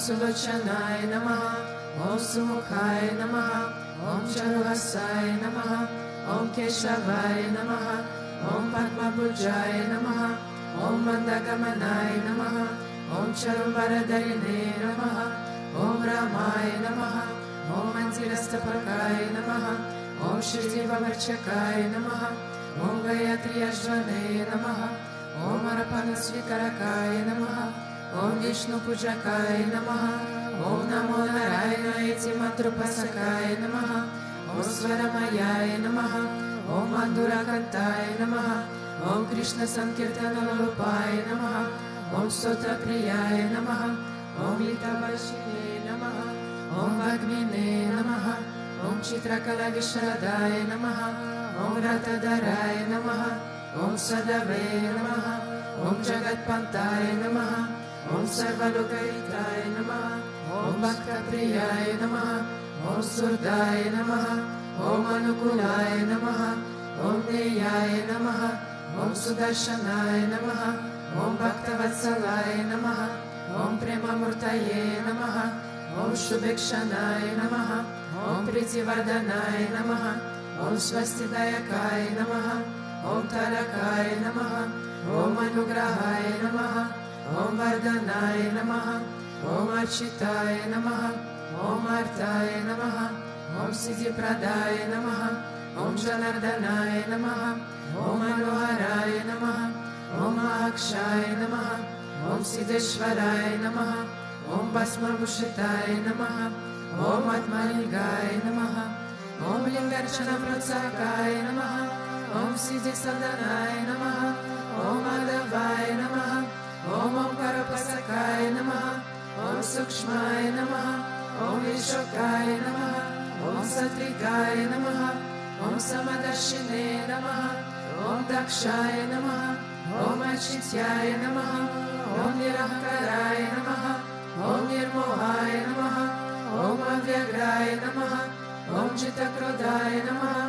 Sulochanaय Namaha, Om Sumukhay Namaha, Om Charuhasay Namaha, Om Keshavay Namaha, Om Padmabhujay Namaha, Om Mandagamanay Namaha, Om Charubaradayane Namaha, Om Ramay Namaha, Om Mandirastapakaya Namaha, Om Shri Bhutabhrteshwarnath Namaha, Om Gayatri Ashvane Namaha, Om Arapana Svikarakaya Namaha, Om Vishnu Pujakaya Namaha, Om Namo Narayana Iti Mantrupasakaya Namaha, Om Swaramayaya Namaha, Om Mandurakantaya Namaha, Om Krishna Sankirtana Rupaya Namaha, Om Stotra Priyaya Namaha, Om Litabashine Namaha, Om Vagmine Namaha, Om Chitrakala Visharadaya Namaha, Om Rathadaraya Namaha, Om Sadave Namaha, Om Jagatpantaya Namaha, Om Sarvalokahitaya Namaha, Om Bhakta Priyaya Namaha, Om Surdaya Namaha, Om Anukulaya Namaha, Om Neyaya Namaha, Om Sudarshanaya Namaha, Om Bhaktavatsalaya Namaha, Om Premamurtaye Namaha, Om Shubhekshanaya Namaha, Om Pritivardhanaya Namaha, Om Swastidayakaya Namaha, Om Tarakaya Namaha, Om Anugrahaya Namaha, Om Vardhanaya Namaha, Om Architaya Namaha, Om Artaya Namaha, Om Siddhipradaya Namaha, Om Janardhanaya Namaha, Om Manoharaya Namaha, Om Mahakshaya Namaha, Om Siddheshwaraya Namaha, Om Bhasmabhushitaya Namaha, Om Atmalingaya Namaha, Om Lingarchana Pratsakaya Namaha, Om Siddhisadanaya Namaha, Om Madhavaya Namaha, Om Omkarapasakaya Namaha, Om Sukshmaya Namaha, Om Vishokaya Namaha, Om Satrikaya Namaha, Om Samadashine Namaha, Om Dakshaya Namaha, Om Achityaya Namaha, Om Nirahankaraya Namaha, Om Nirmohaya Namaha, Om Avyagraya Namaha, Om Chitakrodaya Namaha,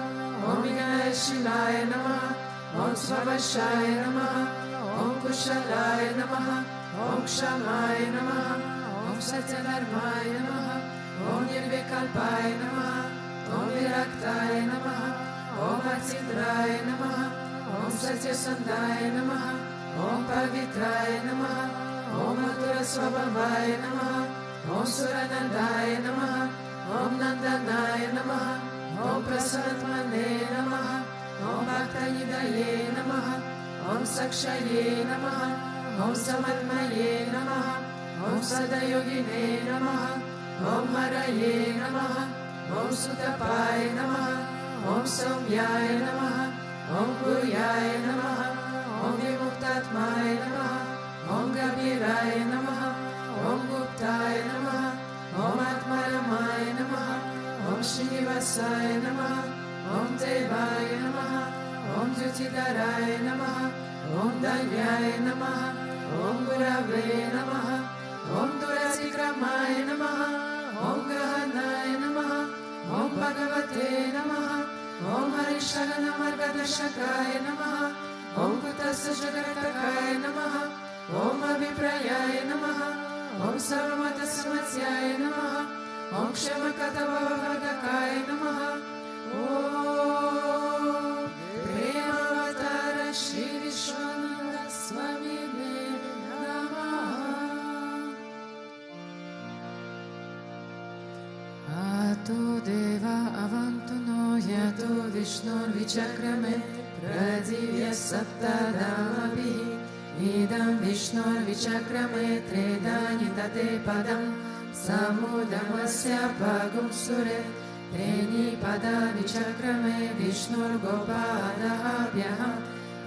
Om Vignayashilaya Namaha, Om Svavashaya Namaha, Om Kushalaya Namaha, Om Kshamaya Namaha, Om Satyadharmaya Namaha, Om Nirvikalpaya Namaha, Om Viraktaya Namaha, Om Atsindraya Namaha, Om Satyasandaya Namaha, Om Pavitraya Namaha, Om Madhura Swabhavaya Namaha, Om Suranandaya Namaha, Om Nandanaya Namaha, Om Prasanatmane Namaha, Om Bhaktanidaye Namaha, Om Sakshaye Namaha, Om Samadmaye Namaha, Om Sadayogine Namaha, Om Haraye Namaha, Om Sutapaye Namaha, Om Saumyaye Namaha, Om Guruyaye Namaha, Om Vimuktatmaye Namaha, Om Gabhiraye Namaha, Om Guptaye Namaha, Om Atmaramaye Namaha, Om Srinivasaya Namaha, Om Devaye Namaha, Om Jyotidharaye Namaha, Om Danyaye Namaha, Om Gurave Namaha, Om Durasikramaye Namaha, Om Grahanaye Namaha, Om Bhagavate Namaha, Om Harishaganamargadashakaya Namaha, Om Kutasa Jagatakaya Namaha, Om Abhiprayaya Namaha, Om Sarvamata Samatyaya Namaha, Om Kshamakatavavadakaya Namaha, Om Premavatara Shri Vishwananda Swami Namaha. Ato Deva Avantuno Yato Vishnur Vichakrame Pradivya Saptadamabihi Idam Vishnur Vichakrame Tredani Tate Padam Samudamasya Pagum Sure Treni Pada Vichakrame Vishnur Gopadabhyaham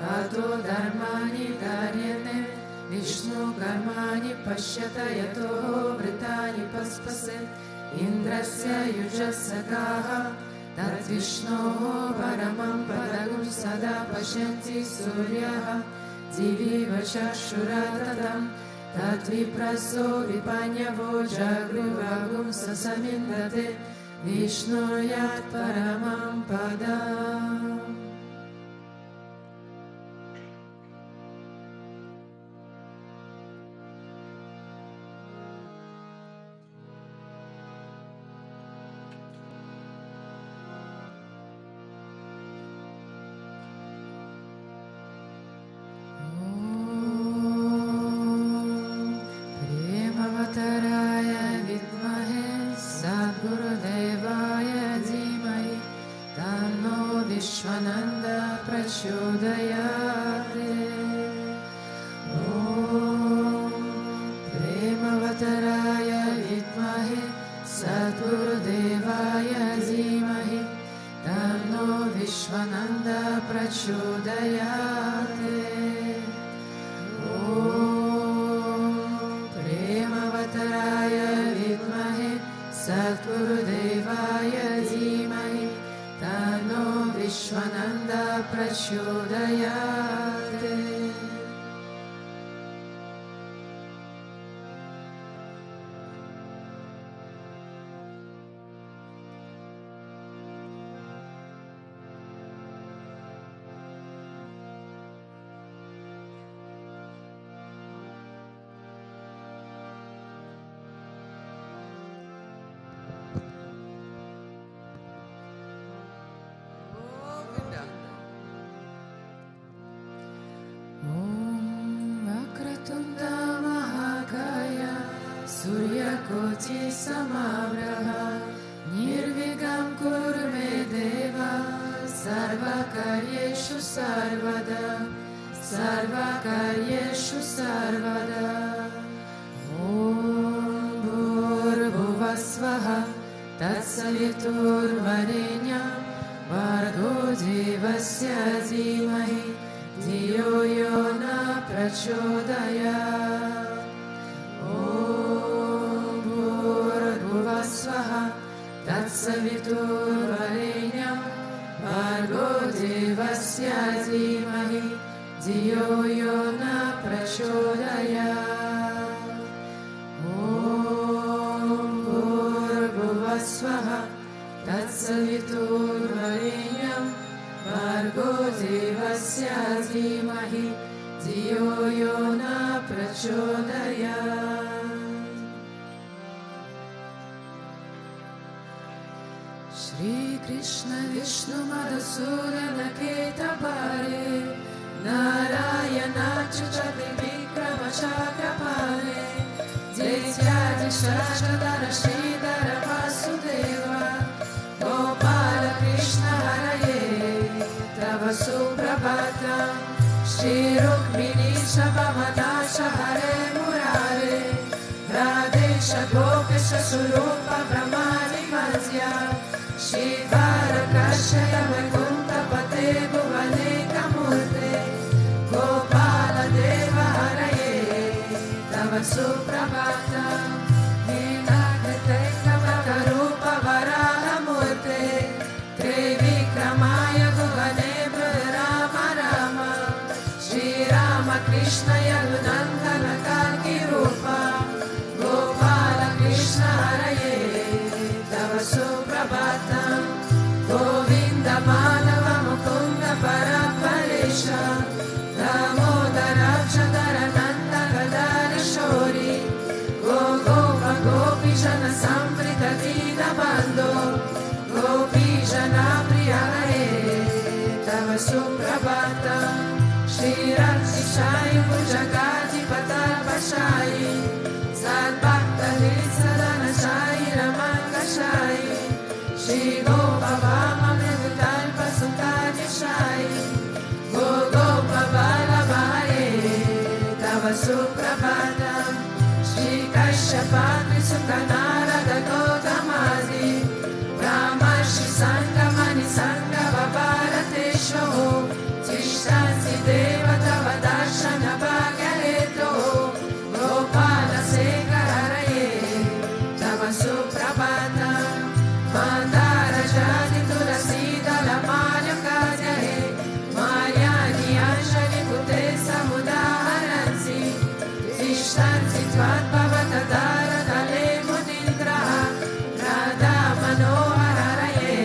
Ato Dharmani Karyane Vishnu Karmani Pashyata Yato Vritani Paspase Indrasya Yujasakaha Tat Vishnoho Paramam Padagum Sada Pashyanti Suryaha Divi Vachashuratatam Tat Vipraso Vipanyavo Jagruvagum Sasamindate Vishnu Yat Paramam Padam. Premavataraya Vidmahe Sadgurudeva प्रचोदयाते ॐ प्रेमवतराय विद्महे सद्गुरुदेवाय धीमहि तन्नो विश्वनन्द प्रचोदयाते ॐ प्रेमवतराय विद्महे सद्गुरुदेवाय धीमहि तन्नो विश्वनन्द प्रचोदयाते सूर्यकोटि समावृतः निर्विघ्नं कुरु मे देव सर्वकार्येषु सर्वदा सर्वकार्येषु सर्वदा ॐ भूर्भुवस्वः तत्सवितुर्वरेण्यं भर्गो देवस्य धीमहि धियो यो न प्रचोदयात् तत्सवितुर्वरेण्यं भर्गो देवस्य धीमहि धियो यो न प्रचोदयात् ॐ भूर्भुवस्वः तत्सवितुर्वरेण्यं भर्गो देवस्य धीमहि धियो यो न प्रचोदयात् Shri Krishna Vishnu Madhusudan Ketapare Narayana Chachati Vikrama Chakrapare Jaityadi Shashadara Sridhara Vasudeva Gopala Krishna Haraye Tava Suprabhatam Shri Rukmini Shabhavanasha Hare Murare Radesha Gopesha Surupa Brahmani Mazya Shivarakashaya Vaikuntha Pate Bhuvane Kamurte Gopala Deva Haraye Tava Suprabhatam Ninagrite Kavakarupa Varaha Murte Trivikramaya Bhuvane Rama Rama Shri Rama Krishna Yadunandana Kalki Rupa Gopala Krishna Haraye Tava Suprabhatam Govinda Madhava Mukunda Paraparesha Damodara Chadarananda Gadari Shori Gopa Gopi Jana Samprita Dina Bando Gopi Jana Priya Hare Tava Suprabhatam Shri Rakshi Shai Pujagati Patapa Shai Sadbhakta Hitsadana Shai Ramanga Shai Shri Gopavama Medutalpa Sukadi Shai Gopa Balava Hare Tava Suprabhatam Shri Kashyapati Sukanarada Gautamadi Brahmashi Sangamani Sangava Bharatesho Tishtansi Deva Tava Darshana Bhagareto Gopala Sekara Haraye Tava Suprabhatam Mandara Jadi Tulasida La Malya Kadyahe Maryani Anjali Pute Samudaharansi Tishtansi Tvat Bhavata Dara Dale Mudindra Radha Manohara Haraye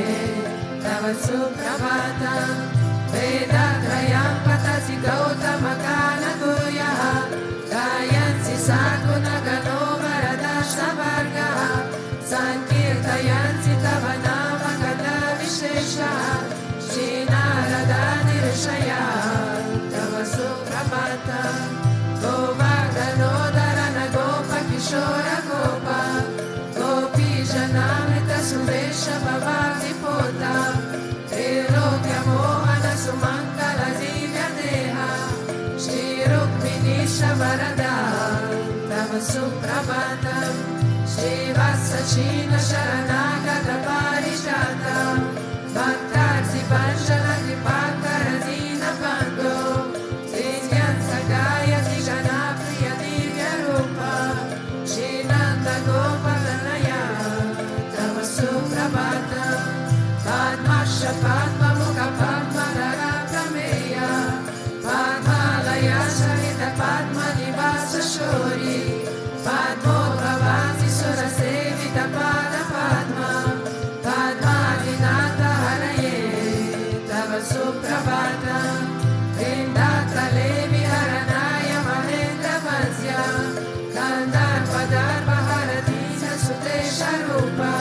Tava Suprabhatam Vedatrayam Patasi Gautama Kana Guryaha Gayansi Sadguna Gano Varadashta Vargaha Sankirtayansi Tava Nama Kada Vishesha Shri Narada Nirshaya Tava Suprabhatam Govardhano Dharana Gopa Kishora Gopa Gopi Janamrita Sundesha Bhavati Pota Trilokya Mohana Sumangala Prachina Sharanagata Parijata Bhaktarsi Panjana Kripakarajina Pango Srinyan Sakaya Tijana Priya Divya Rupa Shinanda Gopalanaya Tava Suprabhata Padmasha Padma Mukha Padma Dara Prameya Padmalaya Sharita Padma Nivasa Shori Padmo Bhavati Sura Sevita Pada Padma Padma Vinata Haraye Tava Suprabhata Vrindata Levi Haranaya Mahendra Vazya Kandar Padarva Haratina Sutesha Rupa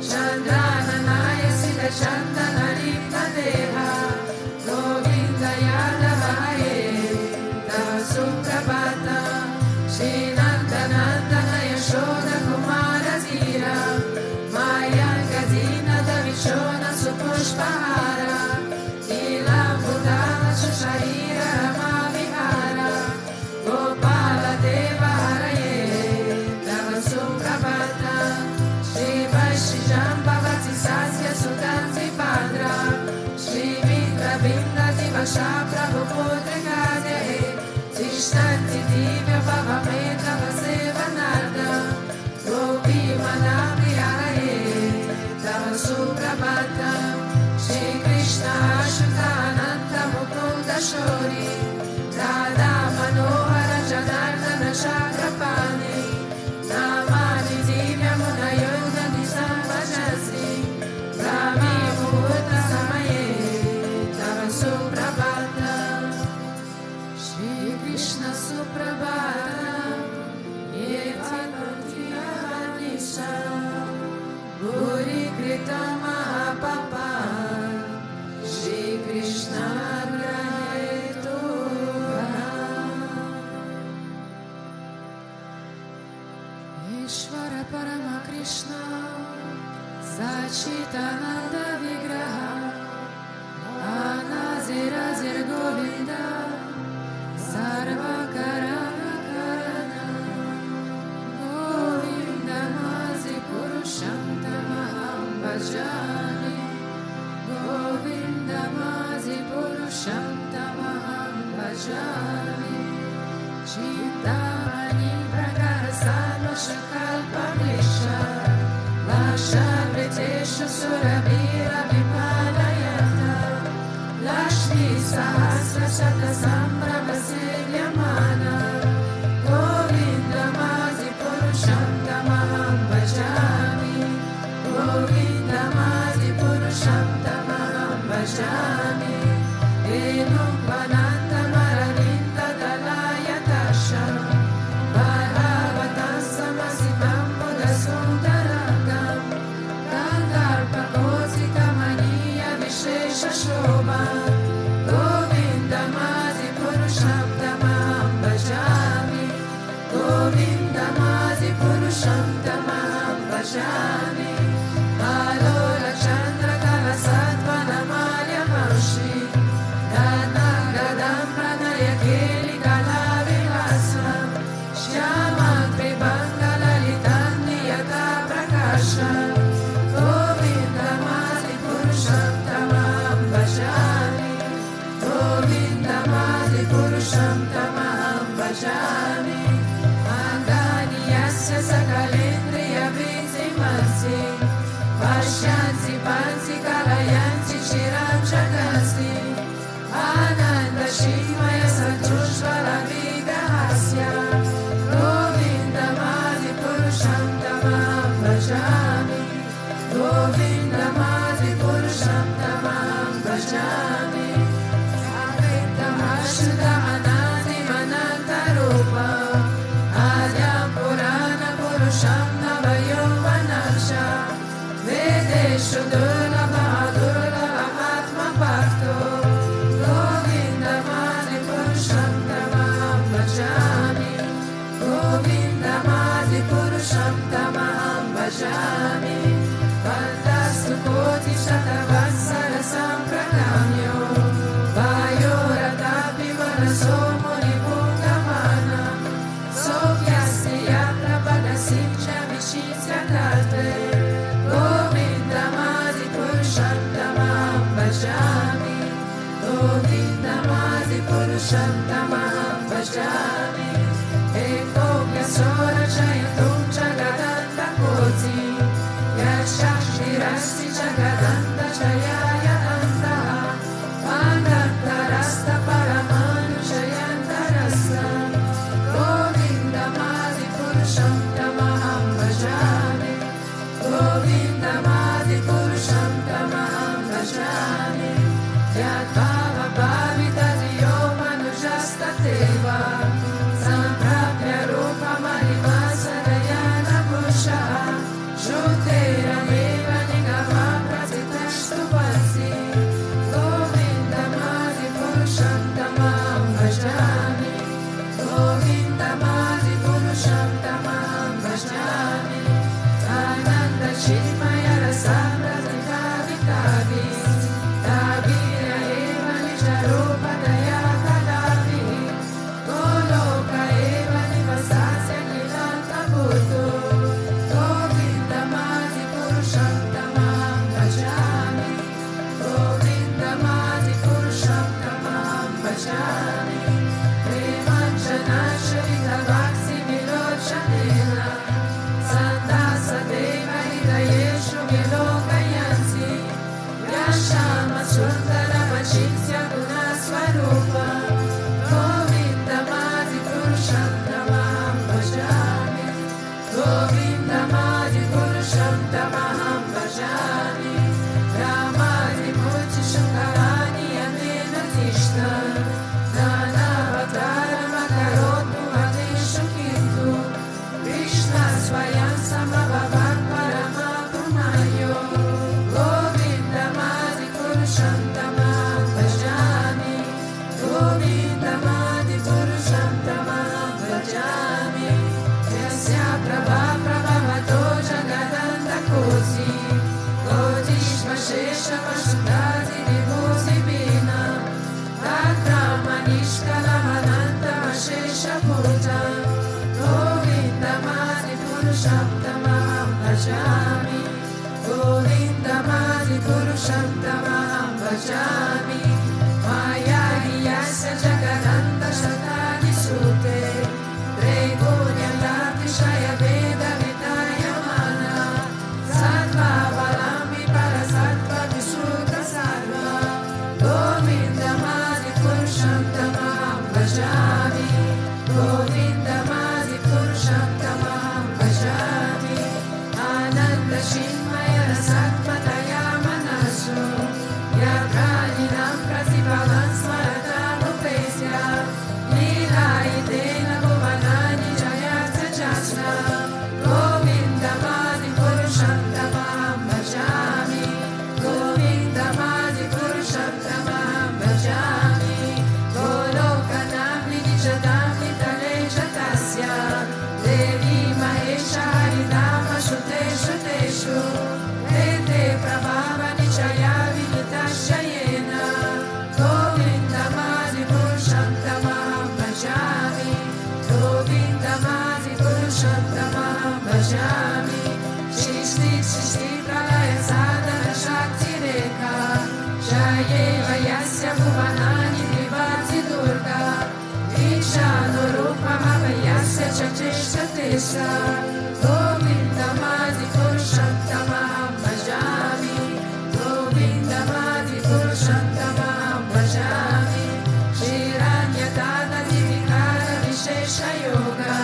Chandrananaya Sida Chandana Ripta Deha Govinda Yadava Haye Tava Suprabhata Shinandanandana Yashoda Kumara Zira Maya Gazina Davishona Supushpahara Ila Bhutana Shusharira Rama Vihara Gopala Deva Haraye Tava Suprabhata Shri Vaishijambhavati Sasya Sudanti Padra Shri Vindra Vindati Vasha Prabhuputra Gadyahe Tishtanti Divya Bhavameta Vaseva Narda Gopi Manabri Haraye Tava Suprabhata Shri Krishna Ashuta Ananta Mukunda Shori Radha Manohara Janardana Chakrapani Namani Divya Munayoga Nisambhajasi Brahmi Muhurta Samaye Tava Suprabhata Shri Krishna Suprabhata Yetvantiya Nisha Bhuri Krita Mahapapa Shri Krishna Grahetu Ishvara Parama Krishna Sachitananda Vigraha Anazira Zir Govinda Sarva Karana Karana Govinda Mazi Purusham Tamaham Bhajami Govinda Mazi Purusham Tamaham Bhajami Chintamani Prakarasano Shakalpa Visha Vasha Vritesha Surabhira Vipalayata Lashmi Sahasra Shata Sambrava Sevyamana Govinda Mazi Purusham Tamaham Bhajami Govinda Mazi Purusham Tamaham Bhajami Enukvananda Maravinda Dalaya Tasham Bhagavatam Samasitam Buddha Sundarangam Kandarpa Kosita Maniya Vishesha Shobha Govinda Mazi Purusham Tamaham Bhajami Govinda Mazi Purusham Tamaham Bhajami Alola Chandra Kala Sattva Namalya Manshi Dana Gadam Pranaya Keli Kala Vivasa Shyama Tribanga Lalitandi Yata Prakasha Govinda Mazi Purusham Tamaham Bhajami Govinda Mazi Purusham Tamaham Bhajami Angani Yasya Sakalendriya Vizimansi Vashyansi Pansi Kalayansi Chiram Jagasi Ananda Shivaya Santushvala Vigrahasya Govinda Mazi Purusham Tamaham Bhajami Govinda Mazi Purusham Tamaham Bhajami Avritam Ashuta Anadi Mananta Rupa Adyam Purana Purusham Navayovanaksha Vedeshu Durlabha Durlabha Atma Bhakto Govinda Mazi Purusham Tamaham Bhajami Govinda Mazi Purusham Tamaham Bhajami Vantastu Koti Shatavatsara Samprakamyo Vayoratapi Vanas bhajami, Govindamadi Purusham Tamaham bhajami, Eko Vyasora Jayatum Jagadanta Koti, Yashashti Rasti Jagadanta Jayaya Antaha, Ananta Rasta Paramanu Jayanta Rasta, Govindamadi Purusham Tamaham bhajami, Govindamadi Purusham Tamaham bhajami, Yadbhava Bhavita Diyo Manujasta Teva, Samprapya Rupa Marivasa Dayana Pusha, Jyotera Meva Nigama Pratitashtu Vasi, Govindamadi Purusham Tamaham bhajami, Govindamadi Purusham Tamaham bhajami, Ananda Chimaya Rasandra Kavi Kavi, Tavira Eva Nijarupa Daya Kadavi, Goloka Eva Nivasasya Nilanta Bhutu, Govindamadi Purusham Tamaham bhajami, Govindamadi Purusham Tamaham bhajami, Premanjana Sharita Vaksi Vilochanena, Sandasa Deva Hidayeshu Vilokayansi, Yashama Sundara Vachinsya Guna Swarupa, Govindamadi Purusham Tamaham bhajami, Govindamadi Purusham Tamaham bhajami, Ramadi Muti Shukarani Amena Tishta, Nanavatara Makarotu Adishu Kintu, Krishna Swayam Samabhavat Paramapumayo, Govindamadi Purusham Tamaham bhajami, Govindamadi Purusham Tamaham bhajami, Yasya Prabha Prabhavato Jagadanta Kosi, Godishva Shesha Vasudhati Vibhuti Bina, Tatramanishkala Mananta Vashesha Bhuta, Govindamadi Purusham Tamaham bhajami, Govindamadi Purusham Tamaham bhajami, Maya Yasya Jagadanta Shatani Sute, Tregunya Latishaya Veda Vitaya Mana, Sattva Valambi Parasattva Visuddha Sattva, Govindamadi Purusham Tamaham bhajami, Govindamadi Purusham Tamaham bhajami, Ananda Chinmaya Rasatmataya Manaso, Yadranam Pratipalam Smaratanupesya, Lila Idena Bhuvanani Jayata Jasna, Govindamadi Purusham Tamaham bhajami, Govindamadi Purusham Tamaham bhajami, Golokanamni Nijadamni Taleja Tasya, Devi Mahesha Harinama Shuteshu Teshu, Ete Prabhava Nichaya Vihitasya Yena, Govindamadi Purusham Tamaham bhajami, Govindamadi Purusham Tamaham bhajami, Shishti Shishti Pralaya Sadhana Shakti Rekha, Jayeva Yasya Bhuvanani Vivati Durga, Vishanu Rupa Mavayasya Chachesha Tesha, Govindamadi Purusham Tamaham bhajami, Govindamadi Purusham Tamaham bhajami, Shiranya Dada Divikara Vishesha Yoga,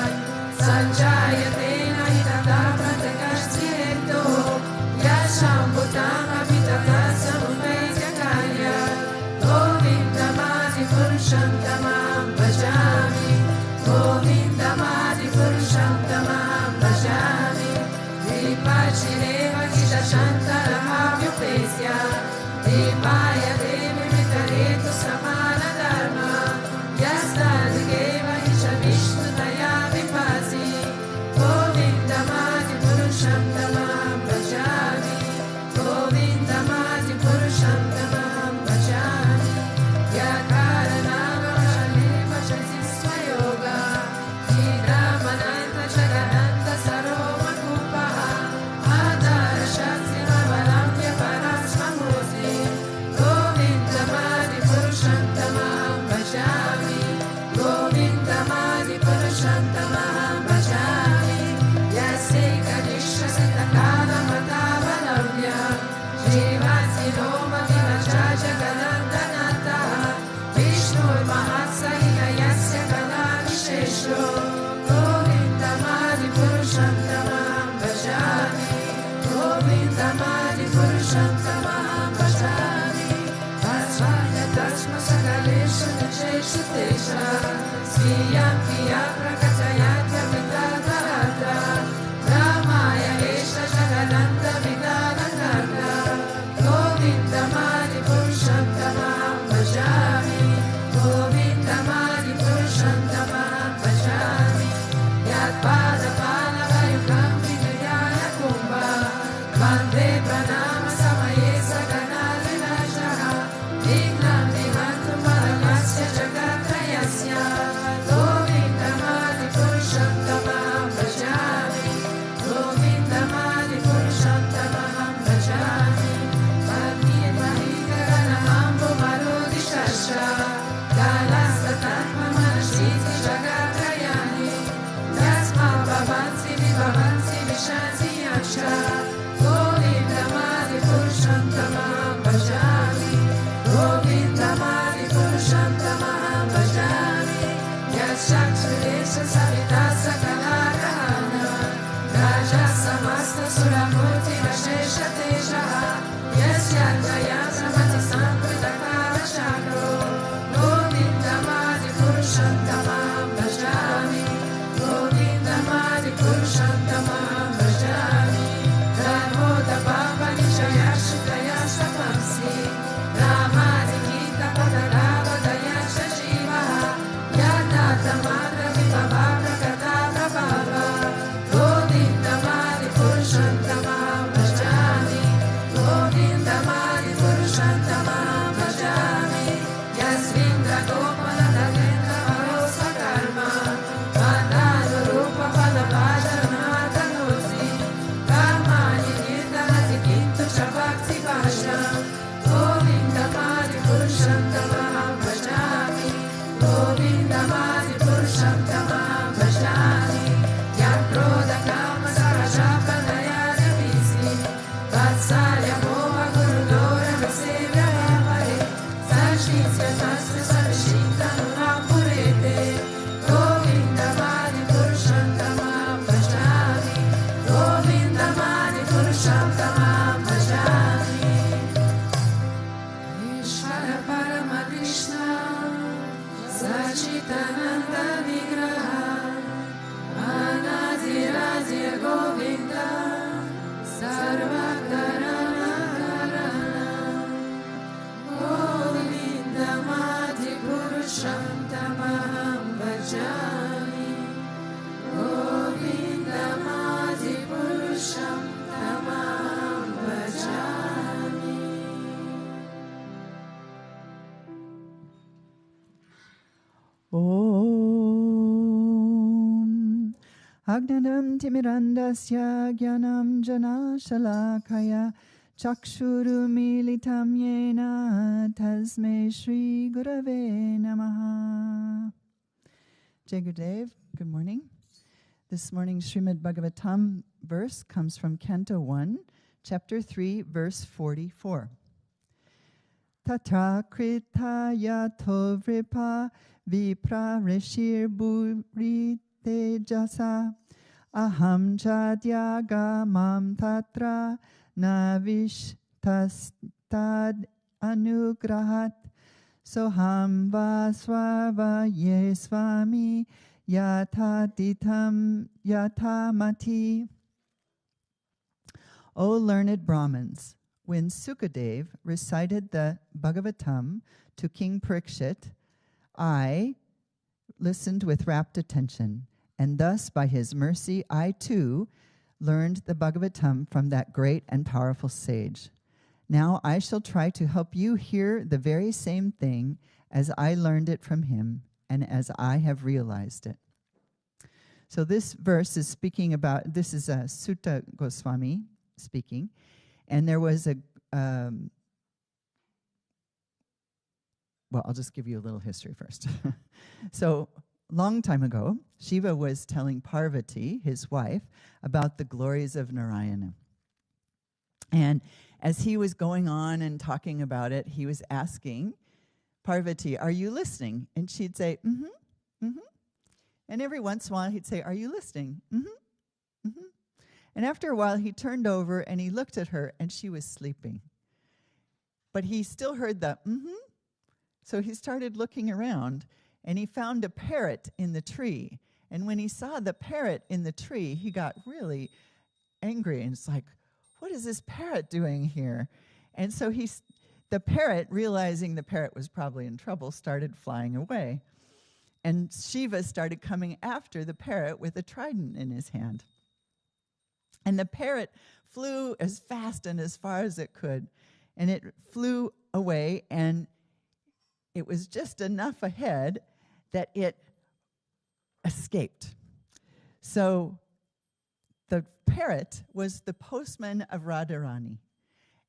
Sanjayatena Hitata Pratakashtireto, Yashambhutama Vitata Samupetya Karya, Govindamadi Purusham Tamaham bhajami, Govindamadi Purusham Tamaham bhajami, Vipachireva Kisha Shantara Havyupesya, Vipaya Devi Vitaretu Samana Dharma, Yastadikeva Hisha Vishnu Daya Vipasi, Govindamadi Purusham Tamaham bhajami, Govindamadi Purusham Tamaham bhajami, Yakaranama Shalima Shasiswa Yoga, Hidramananda Jagananda Saroma Kupa, Ada Shivansi Roma Vivachaja Galandanata Vishnur Mahasahila Yasya Kalabhishesho Govindamadi Purushantamam Bhajami Govindamadi Purushantamam Bhajami Vajraya Tasma Sakalesha Nishesha Tesha Sviyam Piya Prakatayatya Vitadharata Ramaya Esha Jagananda Vidanakarta Govindamadi Purushantamam Bhajami Govindamadi Purushantamam Bhajami Yadpada Palavayukam Vidayaya Kumbha Vande Pranama Samaye Saganadinajaha Vignam Vihantum Paralasya Jagatrayasya Govindamadi Purushantamam Bhajami Govindamadi Purushantamam Bhajami Bhakti Marga Ganamambo Marodi Shasha Galastatma Manashiti Jagatrayani Yasma Bhavansi Vibhavansi Vishansi Yaksha Govindamadi Purushantamam Bhajami Govindamadi Purushantamam Bhajami Yashakshudesha Savita Sakalagahana Raja Samasta Suramurti Vashesha Tejaha Yasyajaya Samati Samprita Kavashakro Govindamadi Purushantamam Bhajami Govindamadi Purushantamam Bhajami Dharmoda Baba Nishaya Shukaya Shapamsi Ramadi Gita Padagava Dayasha Shivaha Yadata Madra Vibhava Prakatata Baba Govindamadi Purushantamam Bhajami Govindamadi Purushantamam Bhajami Yasvindra Gopala Dagenda Varosa Karma Mandano Rupa Palabhajanata Nuzi Karmani Nirdanati Kintu Chabhakti Bhasha Govindamadi Purushantamam Bhajami Govindamadi Purushantamam Bhajami Yakroda Kama Saraja Panayana Visi Vatsalya Moha Gurudora Vasevya Vapare Sanshitsya Tasya Sarashita Nurapurete Govindamadi Purushantamam Bhajami Govindamadi Purushantamam Bhajami Ishvara Parama Krishna Sachitananda Vigraha Anadiradir Govinda Sarvakarana Karana Govindamadi Purushantamam Bhajami Govindamadi Purushantamam Bhajami. Om Agnanam Timirandasya Gyanam Jana Shalakaya Chakshurumilitam Yena Tasme Shri Gurave Namaha. Jai Gurudev, good morning. This morning's Srimad Bhagavatam verse comes from Canto 1, Chapter 3, verse 44. Tatra krita yato vripa vipra rishir buri tejasa aham jadyaga mam tatra navishtashtad anugrahat soham vaswava ye swami yataditam yatamati. O learned Brahmins, when Sukadev recited the Bhagavatam to King Parikshit, I listened with rapt attention, and thus by his mercy I too learned the Bhagavatam from that great and powerful sage. Now I shall try to help you hear the very same thing as I learned it from him and as I have realized it. So this verse is speaking about, this is a Sutta Goswami speaking, and there was a, well, I'll just give you a little history first. So, long time ago, Shiva was telling Parvati, his wife, about the glories of Narayana. And as he was going on and talking about it, he was asking Parvati, "Are you listening?" And she'd say, "Mm-hmm, mm-hmm." And every once in a while, he'd say, "Are you listening?" "Mm-hmm, mm-hmm." And after a while, he turned over and he looked at her, and she was sleeping. But he still heard the "mm-hmm." So he started looking around, and he found a parrot in the tree. And when he saw the parrot in the tree, he got really angry, and it's like, what is this parrot doing here? And so the parrot, realizing the parrot was probably in trouble, started flying away. And Shiva started coming after the parrot with a trident in his hand. And the parrot flew as fast and as far as it could. And it flew away, and it was just enough ahead that it escaped. So the parrot was the postman of Radharani.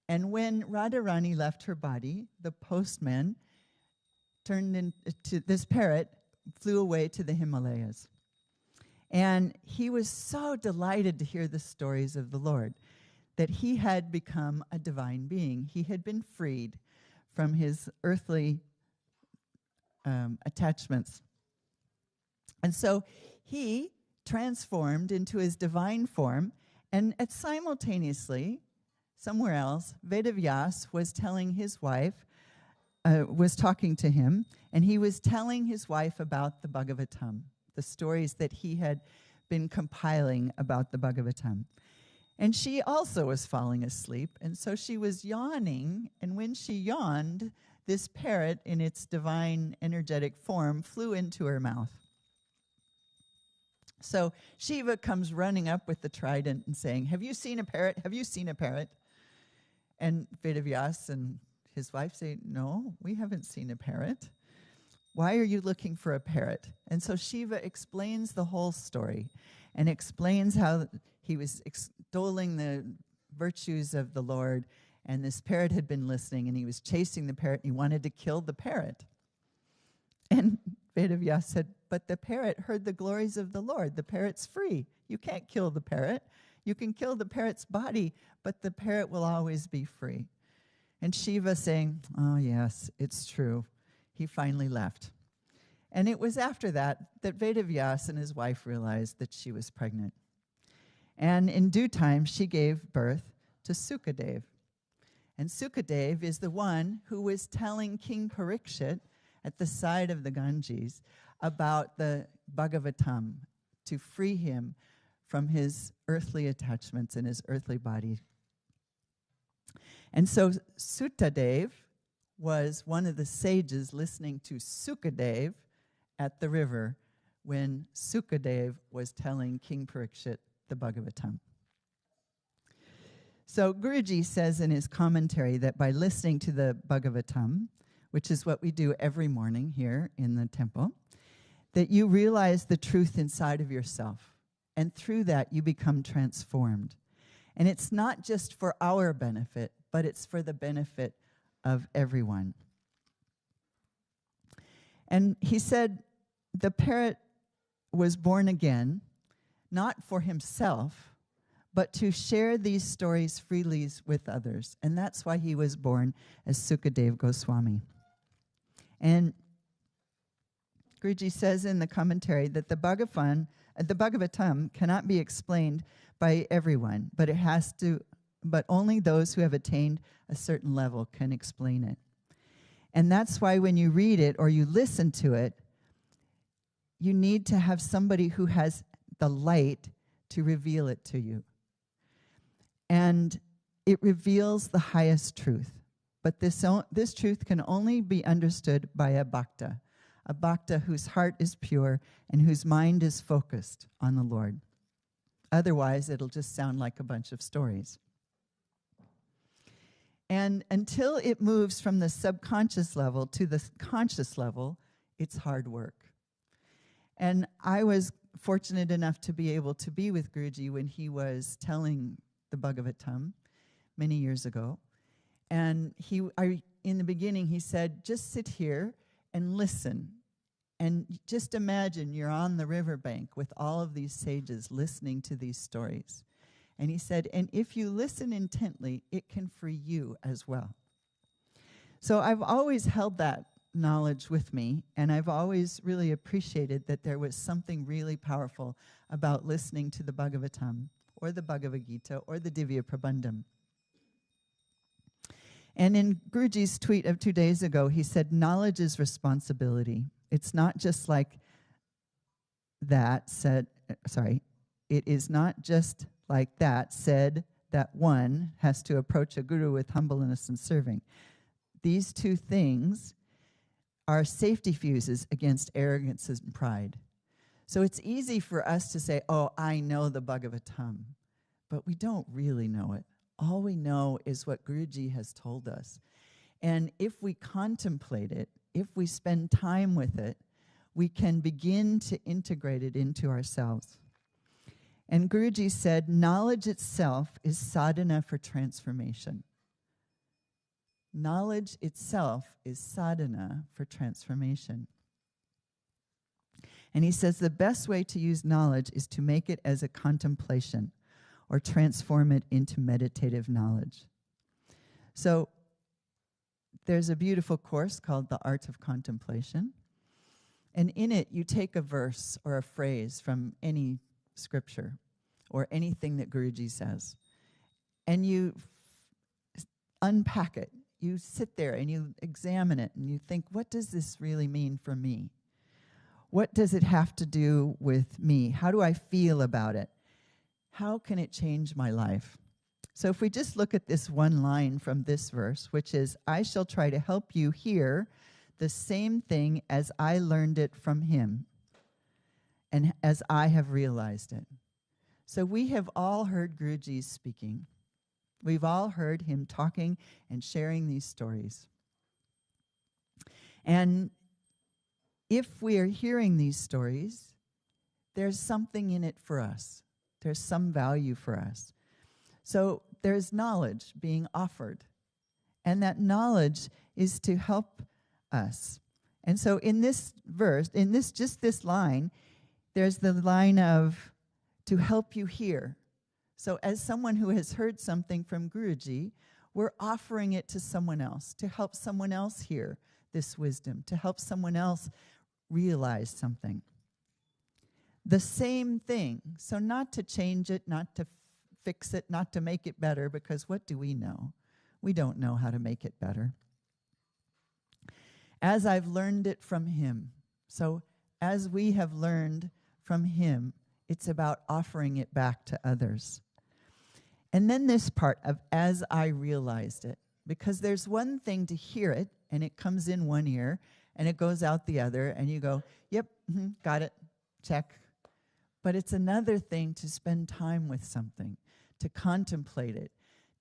And when Radharani left her body, the postman turned into this parrot, flew away to the Himalayas. And he was so delighted to hear the stories of the Lord that he had become a divine being. He had been freed from his earthly attachments. And so he transformed into his divine form, and simultaneously, somewhere else, Vedavyas was telling his wife, was talking to him, and he was telling his wife about the Bhagavatam, the stories that he had been compiling about the Bhagavatam. And she also was falling asleep, and so she was yawning, and when she yawned, this parrot in its divine energetic form flew into her mouth. So Shiva comes running up with the trident and saying, "Have you seen a parrot? Have you seen a parrot?" And Vedavyas and his wife say, "No, we haven't seen a parrot. Why are you looking for a parrot?" And so Shiva explains the whole story and explains how he was extolling the virtues of the Lord, and this parrot had been listening, and he was chasing the parrot, and he wanted to kill the parrot. And Vedavyas said, "But the parrot heard the glories of the Lord. The parrot's free. You can't kill the parrot. You can kill the parrot's body, but the parrot will always be free." And Shiva saying, "Oh, yes, it's true." He finally left. And it was after that that Vedavyas and his wife realized that she was pregnant. And in due time, she gave birth to Sukadev. And Sukadev is the one who was telling King Parikshit at the side of the Ganges about the Bhagavatam to free him from his earthly attachments in his earthly body. And so Sutadev was one of the sages listening to Sukadev at the river when Sukadev was telling King Parikshit the Bhagavatam. So Guruji says in his commentary that by listening to the Bhagavatam, which is what we do every morning here in the temple, that you realize the truth inside of yourself. And through that, you become transformed. And it's not just for our benefit, but it's for the benefit of everyone. And he said the parrot was born again, not for himself, but to share these stories freely with others. And that's why he was born as Sukadev Goswami. And Guruji says in the commentary that the Bhagavatam cannot be explained by everyone, but only those who have attained a certain level can explain it. And that's why when you read it or you listen to it, you need to have somebody who has the light to reveal it to you. And it reveals the highest truth. But this truth can only be understood by a bhakta whose heart is pure and whose mind is focused on the Lord. Otherwise, it'll just sound like a bunch of stories. And until it moves from the subconscious level to the conscious level, it's hard work. And I was fortunate enough to be able to be with Guruji when he was telling the Bhagavatam many years ago. And in the beginning, he said, just sit here and listen. And just imagine you're on the riverbank with all of these sages listening to these stories. And he said, and if you listen intently, it can free you as well. So I've always held that knowledge with me, and I've always really appreciated that there was something really powerful about listening to the Bhagavatam, or the Bhagavad Gita, or the Divya Prabandham. And in Guruji's tweet of 2 days ago, he said, knowledge is responsibility. It's not just like that said, it is not just like that said that one has to approach a guru with humbleness and serving. These two things are safety fuses against arrogance and pride. So it's easy for us to say, oh, I know the Bhagavatam, but we don't really know it. All we know is what Guruji has told us. And if we contemplate it, if we spend time with it, we can begin to integrate it into ourselves. And Guruji said, knowledge itself is sadhana for transformation. Knowledge itself is sadhana for transformation. And he says the best way to use knowledge is to make it as a contemplation or transform it into meditative knowledge. So there's a beautiful course called The Art of Contemplation. And in it, you take a verse or a phrase from any scripture or anything that Guruji says, and you unpack it. You sit there and you examine it and you think, what does this really mean for me? What does it have to do with me? How do I feel about it? How can it change my life? So if we just look at this one line from this verse, which is, I shall try to help you hear the same thing as I learned it from him and as I have realized it. So we have all heard Guruji speaking. We've all heard him talking and sharing these stories. And if we are hearing these stories, there's something in it for us. There's some value for us. So there's knowledge being offered. And that knowledge is to help us. And so in this verse, in this line, there's the line of to help you hear. So as someone who has heard something from Guruji, we're offering it to someone else, to help someone else hear this wisdom, to help someone else realize something. The same thing. So not to change it, not to fix it, not to make it better, because what do we know? We don't know how to make it better. As I've learned it from him. So as we have learned from him, it's about offering it back to others. And then this part of as I realized it, because there's one thing to hear it, and it comes in one ear, and it goes out the other, and you go, yep, got it, check. But it's another thing to spend time with something, to contemplate it,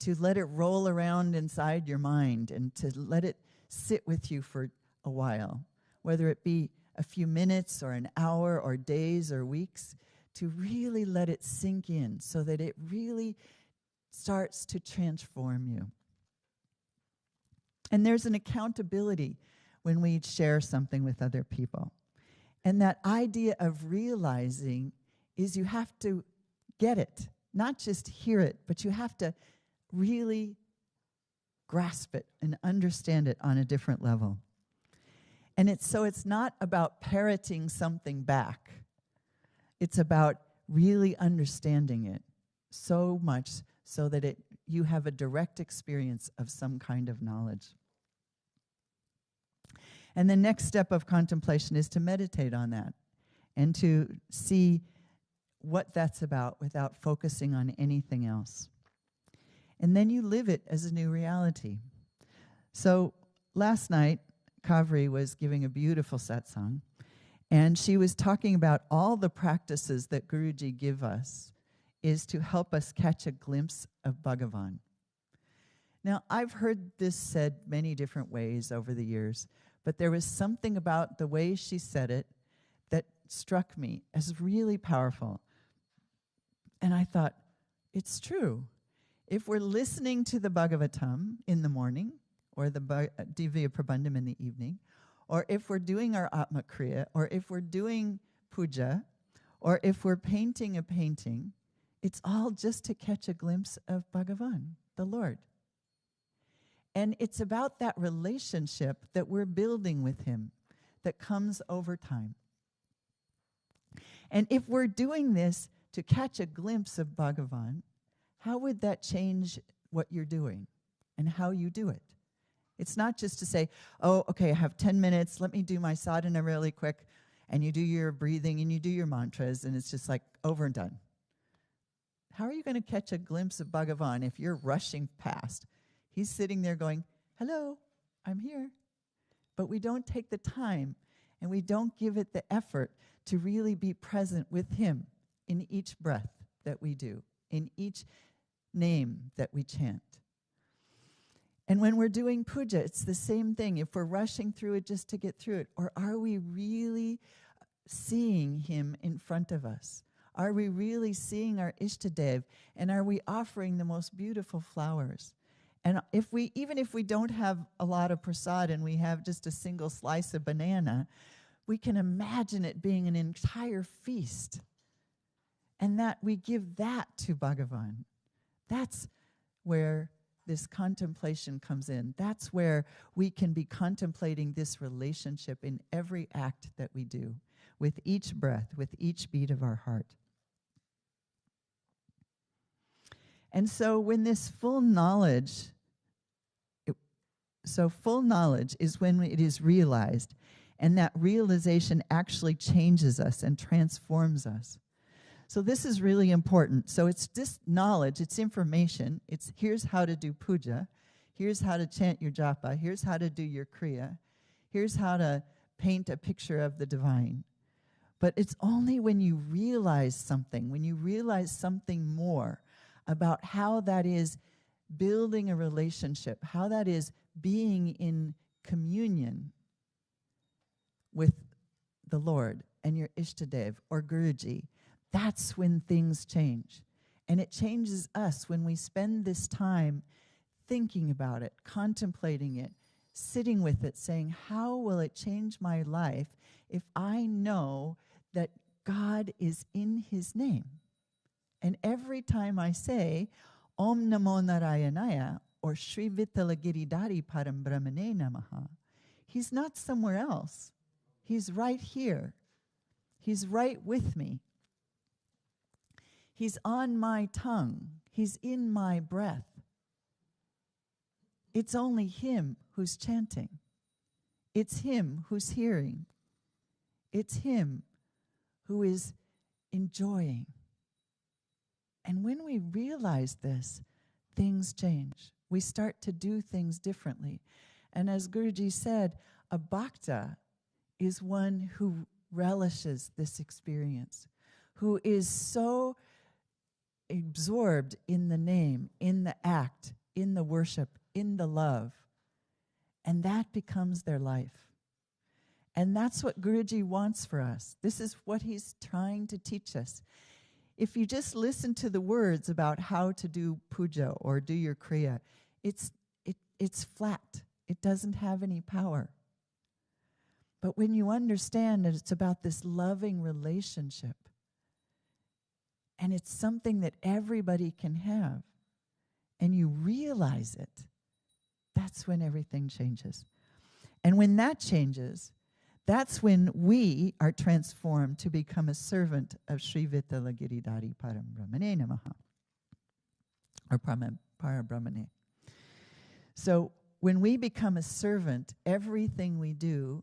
to let it roll around inside your mind, and to let it sit with you for a while, whether it be a few minutes or an hour or days or weeks, to really let it sink in so that it really starts to transform you. And there's an accountability when we share something with other people. And that idea of realizing is you have to get it, not just hear it, but you have to really grasp it and understand it on a different level. And it's not about parroting something back. It's about really understanding it so much so that you have a direct experience of some kind of knowledge. And the next step of contemplation is to meditate on that and to see what that's about without focusing on anything else. And then you live it as a new reality. So last night, Kaveri was giving a beautiful satsang, and she was talking about all the practices that Guruji give us is to help us catch a glimpse of Bhagavan. Now, I've heard this said many different ways over the years, but there was something about the way she said it that struck me as really powerful. And I thought, it's true. If we're listening to the Bhagavatam in the morning, or the Divya Prabandham in the evening, or if we're doing our Atma Kriya, or if we're doing puja, or if we're painting a painting, It's all just to catch a glimpse of Bhagavan, the Lord. And it's about that relationship that we're building with him that comes over time. And if we're doing this to catch a glimpse of Bhagavan, how would that change what you're doing and how you do it? It's not just to say, oh, okay, I have 10 minutes, let me do my sadhana really quick, and you do your breathing and you do your mantras, and it's just like over and done. How are you going to catch a glimpse of Bhagavan if you're rushing past? He's sitting there going, hello, I'm here. But we don't take the time and we don't give it the effort to really be present with him in each breath that we do, in each name that we chant. And when we're doing puja, it's the same thing. If we're rushing through it just to get through it, or are we really seeing him in front of us? Are we really seeing our Ishtadev? And are we offering the most beautiful flowers? And even if we don't have a lot of prasad and we have just a single slice of banana, we can imagine it being an entire feast. And that we give that to Bhagavan. That's where this contemplation comes in. That's where we can be contemplating this relationship in every act that we do, with each breath, with each beat of our heart. And so when this full knowledge is when it is realized, and that realization actually changes us and transforms us. So this is really important. So it's just knowledge, it's information. It's here's how to do puja, here's how to chant your japa, here's how to do your kriya, here's how to paint a picture of the divine. But it's only when you realize something more about how that is building a relationship, how that is being in communion with the Lord and your Ishtadev or Guruji, that's when things change. And it changes us when we spend this time thinking about it, contemplating it, sitting with it, saying, how will it change my life if I know that God is in his name? And every time I say, Om Namo Narayanaya, or Sri Vittalagiridhari Param Brahmane Namaha, he's not somewhere else. He's right here. He's right with me. He's on my tongue. He's in my breath. It's only him who's chanting. It's him who's hearing. It's him who is enjoying. And when we realize this, things change. We start to do things differently. And as Guruji said, a bhakta is one who relishes this experience, who is so absorbed in the name, in the act, in the worship, in the love. And that becomes their life. And that's what Guruji wants for us. This is what he's trying to teach us. If you just listen to the words about how to do puja or do your kriya, it's flat. It doesn't have any power. But when you understand that it's about this loving relationship, and it's something that everybody can have, and you realize it, that's when everything changes. And when that changes, that's when we are transformed to become a servant of Sri Vittalagiridhari Param Brahmane Namaha, or Parabrahmane. So when we become a servant, everything we do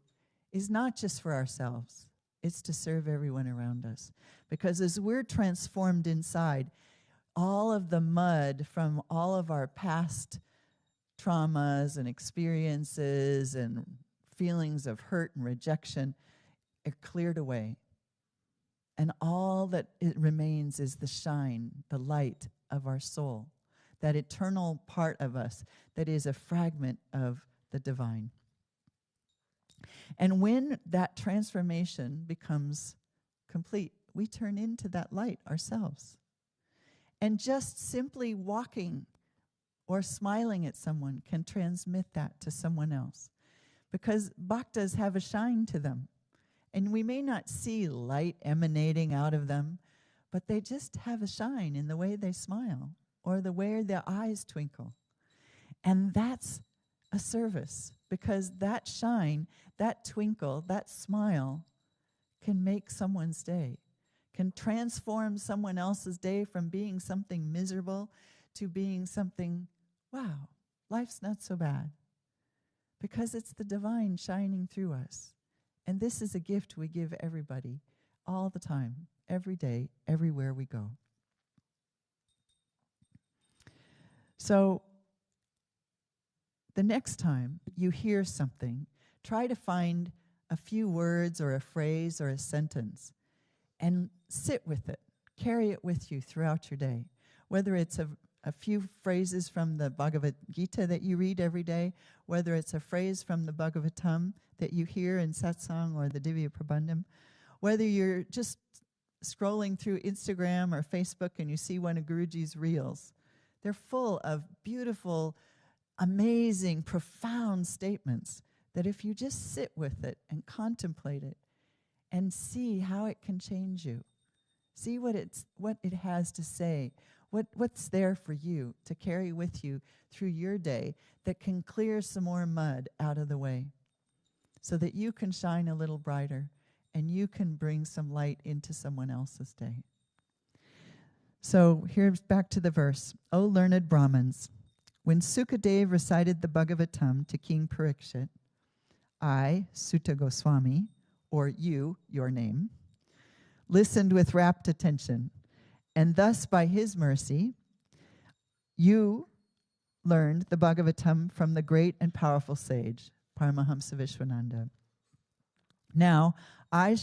is not just for ourselves. It's to serve everyone around us. Because as we're transformed inside, all of the mud from all of our past traumas and experiences and feelings of hurt and rejection are cleared away. And all that it remains is the shine, the light of our soul, that eternal part of us that is a fragment of the divine. And when that transformation becomes complete, we turn into that light ourselves. And just simply walking or smiling at someone can transmit that to someone else. Because bhaktas have a shine to them. And we may not see light emanating out of them, but they just have a shine in the way they smile or the way their eyes twinkle. And that's a service, because that shine, that twinkle, that smile can make someone's day, can transform someone else's day from being something miserable to being something, wow, life's not so bad. Because it's the divine shining through us. And this is a gift we give everybody all the time, every day, everywhere we go. So the next time you hear something, try to find a few words or a phrase or a sentence and sit with it. Carry it with you throughout your day. Whether it's a few phrases from the Bhagavad Gita that you read every day, whether it's a phrase from the Bhagavatam that you hear in satsang or the Divya Prabandham, whether you're just scrolling through Instagram or Facebook and you see one of Guruji's reels. They're full of beautiful, amazing, profound statements that if you just sit with it and contemplate it and see how it can change you, see what it has to say, what's there for you to carry with you through your day that can clear some more mud out of the way so that you can shine a little brighter and you can bring some light into someone else's day. So here's back to the verse. O learned Brahmins, when Sukadev recited the Bhagavatam to King Parikshit, I, Sutta Goswami, or you, your name, listened with rapt attention, and thus by his mercy, you learned the Bhagavatam from the great and powerful sage, Paramahamsa Vishwananda. Now, I,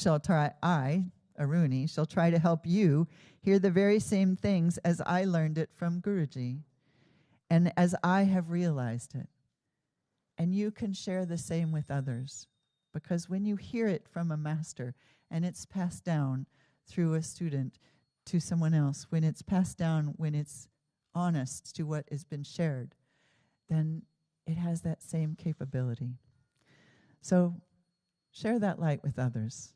Aruni, shall try to help you hear the very same things as I learned it from Guruji, and as I have realized it. And you can share the same with others, because when you hear it from a master, and it's passed down through a student to someone else, when it's passed down, when it's honest to what has been shared, then it has that same capability. So share that light with others.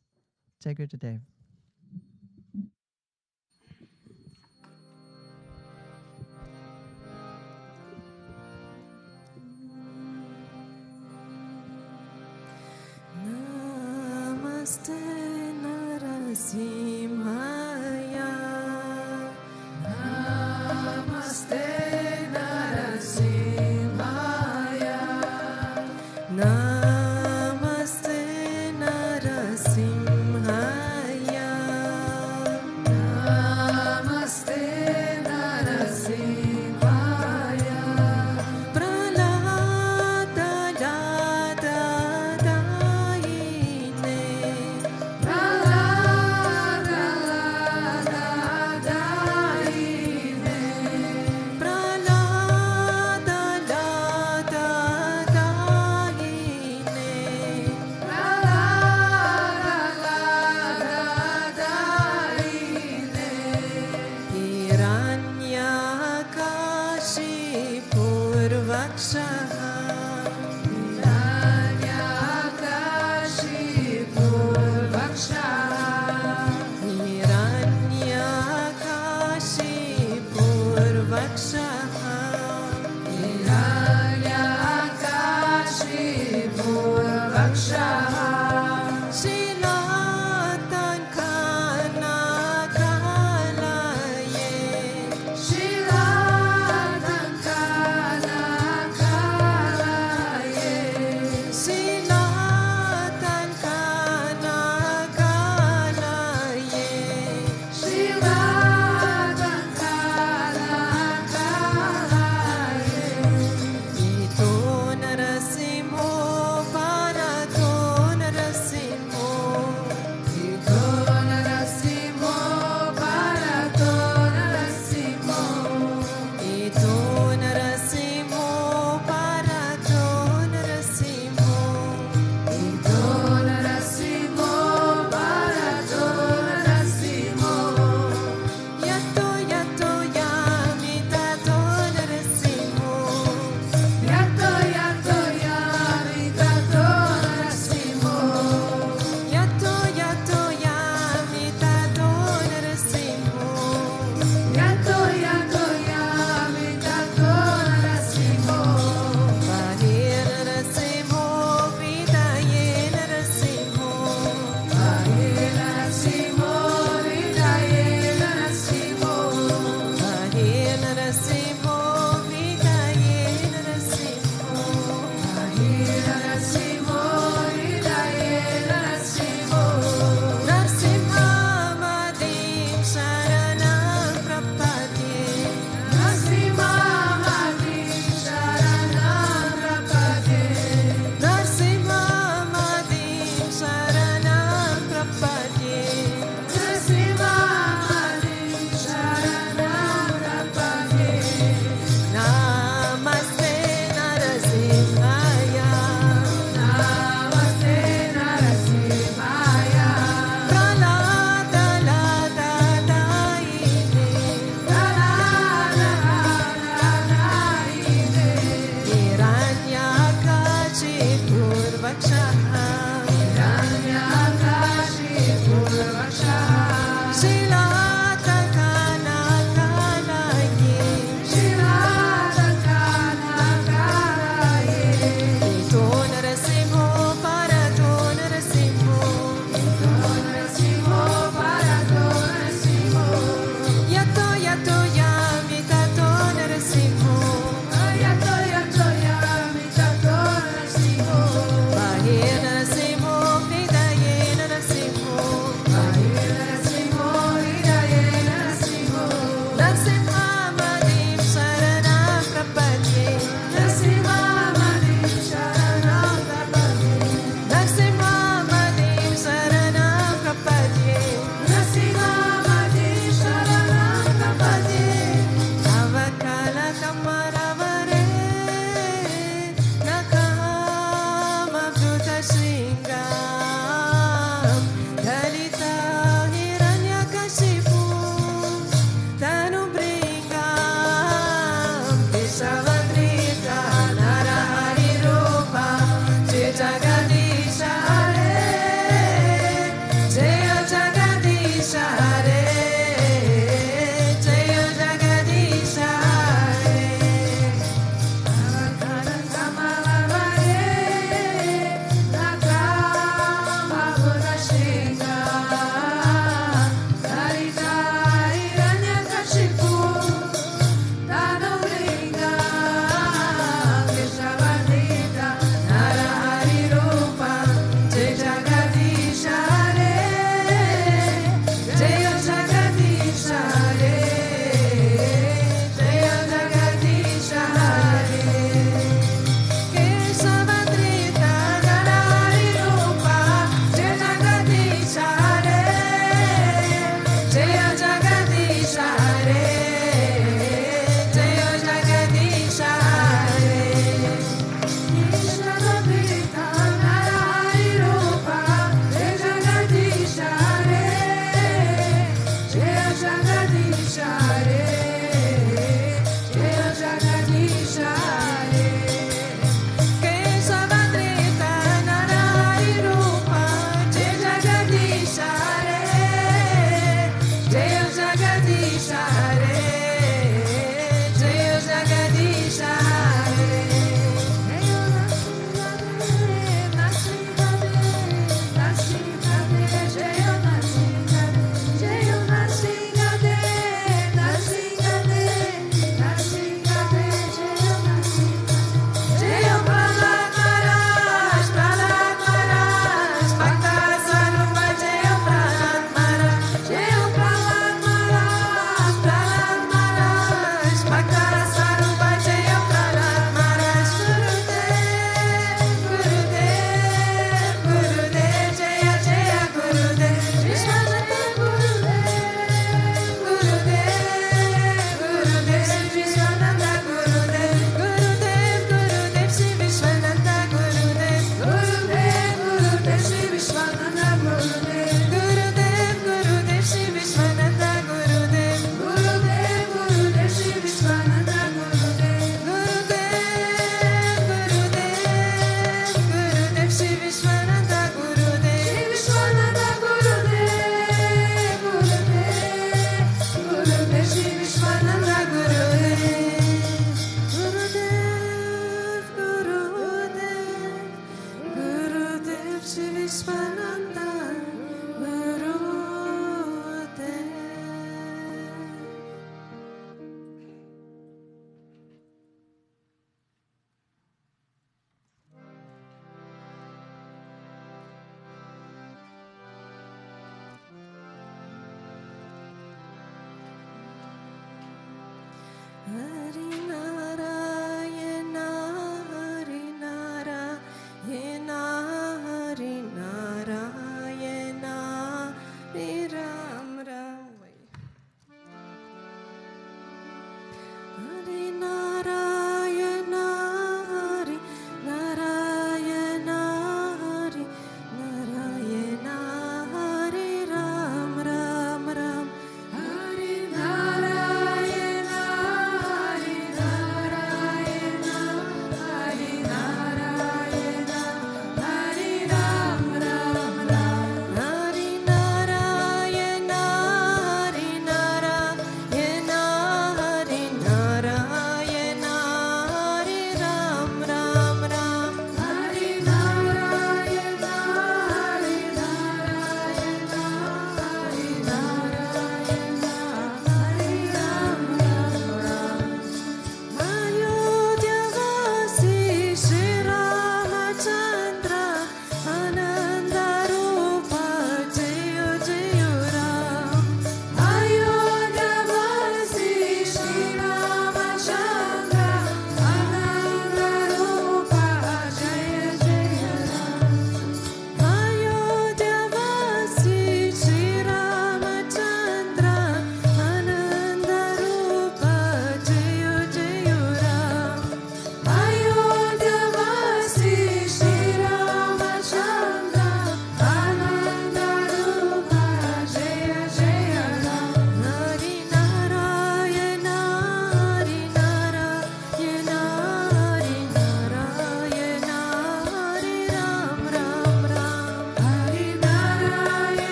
Jai Gurudev. Namaste Narasimhaya. Namaste Narasimhaya. Namaste Narasimhaya. Namaste Narasimhaya. Pralada Lada Daine. Pralada Lada Daine. Pralada Lada Daine.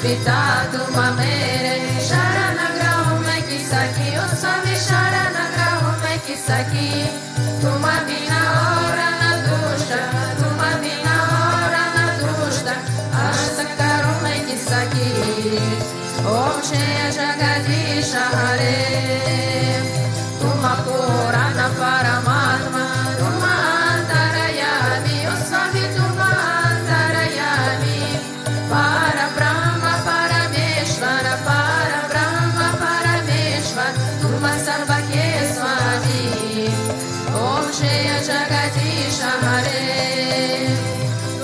पिता तुम मेरे शरण ग्रह में की सखी ओ स्वामी शरण ग्रह में की सखी तुम बिना और न दुष्ट तुम बिना और न दुष्ट अष्ट करो में की सखी ओम श्री जगदीश हरे तुम पुराण परमात्मा तुम अंतर्यामी ओ स्वामी तुम अंतर्यामी सर्वके स्वामी ओम श्री जगदीश हरे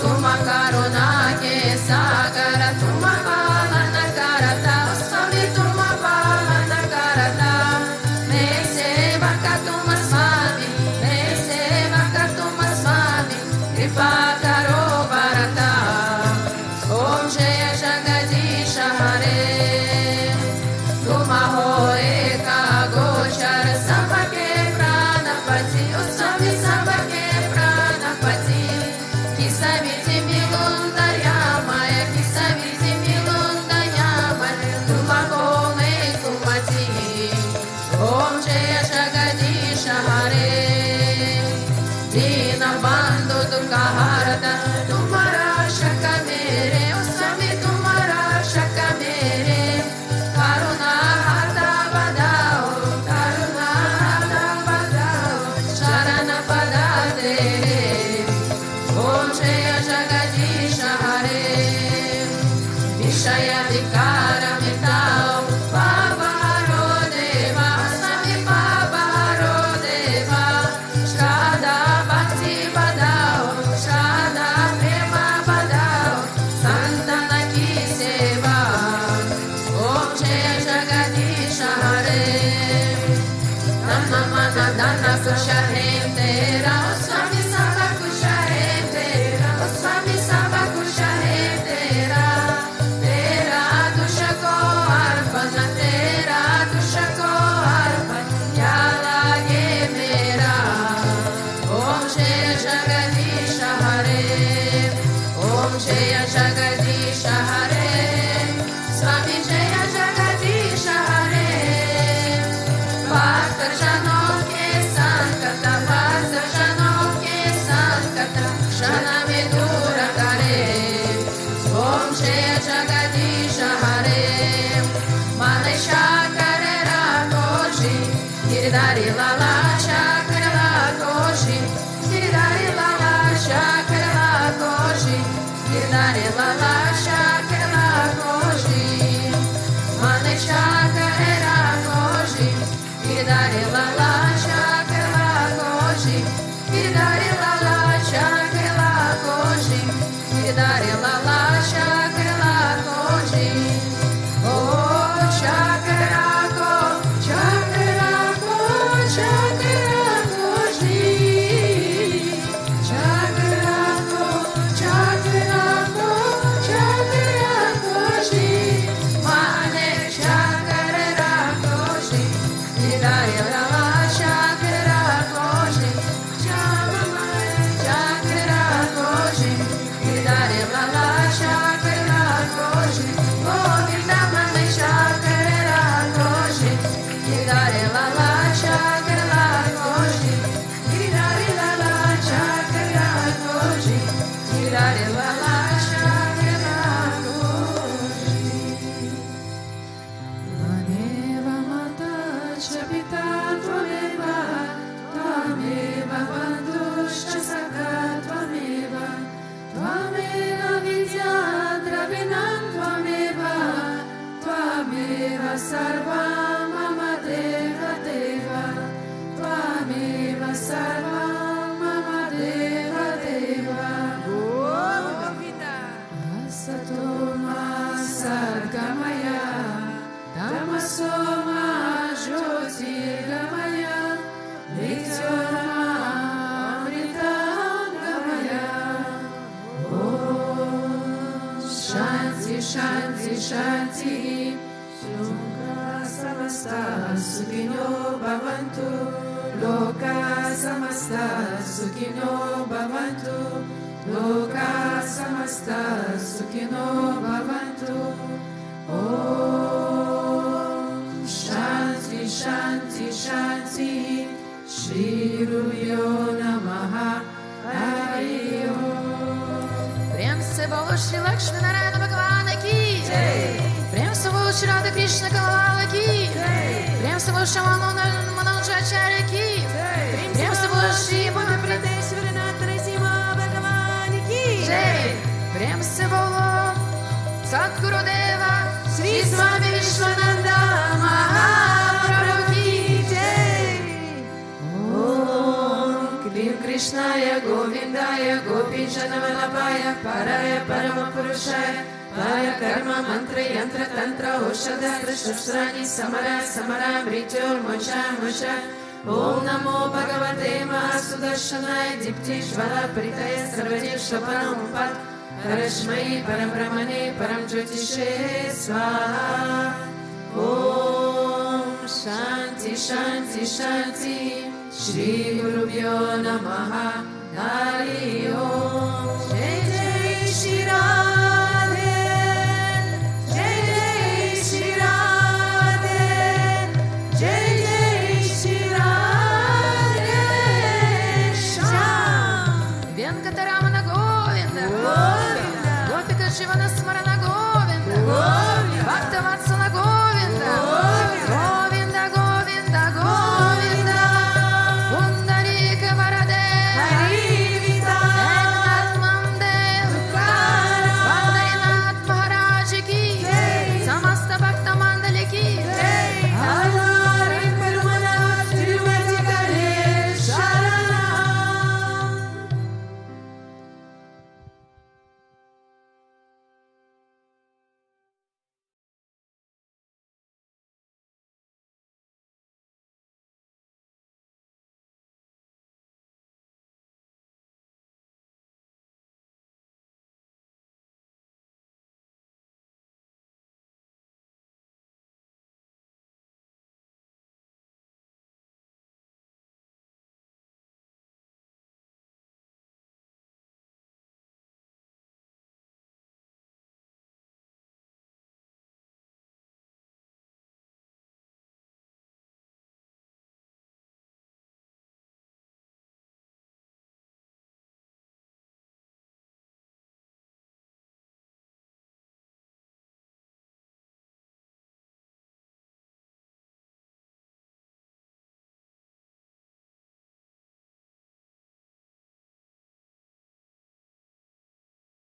तुम करुणा के सागर तुम पालन करता स्वामी तुम पालन करता Jaya Jagadisha Hare. Dhamma Mana Dana Kusha Tera, O Swami Sava Kusha Tera, O Swami Sava Kusha Tera. Tera Dusha Ko Arpana, Tera Dusha Ko Arpana, Yala Ge Mera. Om Jaya Jagadisha Hare. Om Jaya Jagadisha Hare. Swami Jaya Jagadisha Hare. Bhakta Jano ke Sankata, Bhakta Jano ke Sankata, Shana me dura kare. Om Jaya Jagadisha Hare. Mane Shakare Rakoshi, Giridhari Lala Shakare Rakoshi, Giridhari Lala Shakare Rakoshi, Giridhari Lala Shakare Rakoshi. Mane Shakare Rakoshi, Giridhari Lala Shakare Rakoshi, Giridhari Lala Shakare Rakoshi, Giridhari Lala Shakare Rakoshi. Oh Shakare Rako, Shakare Rako, Shakare Rakoshi. Shakare Rako, Shakare Rako, Shakare Rakoshi. Mane Shakare Rakoshi, Giridhari Lala Shakare Rakoshi. Shakare Rakoshi, Giridhari Lala Shakare Rakoshi. Govinda Mane Shakare Rakoshi, Giridhari Lala Shakare Rakoshi. Giridhari Lala Shakare Rakoshi, Giridhari Lala Shakare Rakoshi. Tvameva Mata Pita Tvameva, Tvameva Bandusha Saka Tvameva, Tvameva Vidya Dravinam Tvameva, Tvameva Sarva Mama Deva Deva, Tvameva Sarva Mama Deva Deva. Asatoma Sadgamaya, Tamasoma Jyotirgamaya, Nityoma Amritangamaya. Om Shanti Shanti Shanti. Loka Samasta Sukhino Bhavantu, Loka Samasta Sukhino Bhavantu, Loka Samasta Sukhino Bhavantu. Om Shanti Shanti Shanti. Shri Gurubhyo Namaha. Hari Om. Prem se bolo Shri Lakshmi Narayana Bhagavana ki Jai. Prem se bolo Shri Radha Krishna Kalala ki Jai. Prem se bolo Shri Manojacharya ki Jai. Prem se bolo Shri Bhutabhrteshwarnath Mandir ki Jai. Prem se bolo Satguru Deva Sri Swami Vishwananda Mahaprabhu ki Jai. Om Krim Krishnaya Govindaya Gopijanamapaya Paraya Paramapurushaya Paya Karma Mantra Yantra Tantra Oshada Shashrani Samara Samara Mrityur Mocha Mocha. Om Namo Bhagavate Mahasudarshanaya Diptishvara Paritaya Sarvadeshvaram Pat Parashmai Parambrahmane Param Jyotishe Swaha. Om Shanti Shanti Shanti. Shri Gurubhyo Namaha. Hari Om.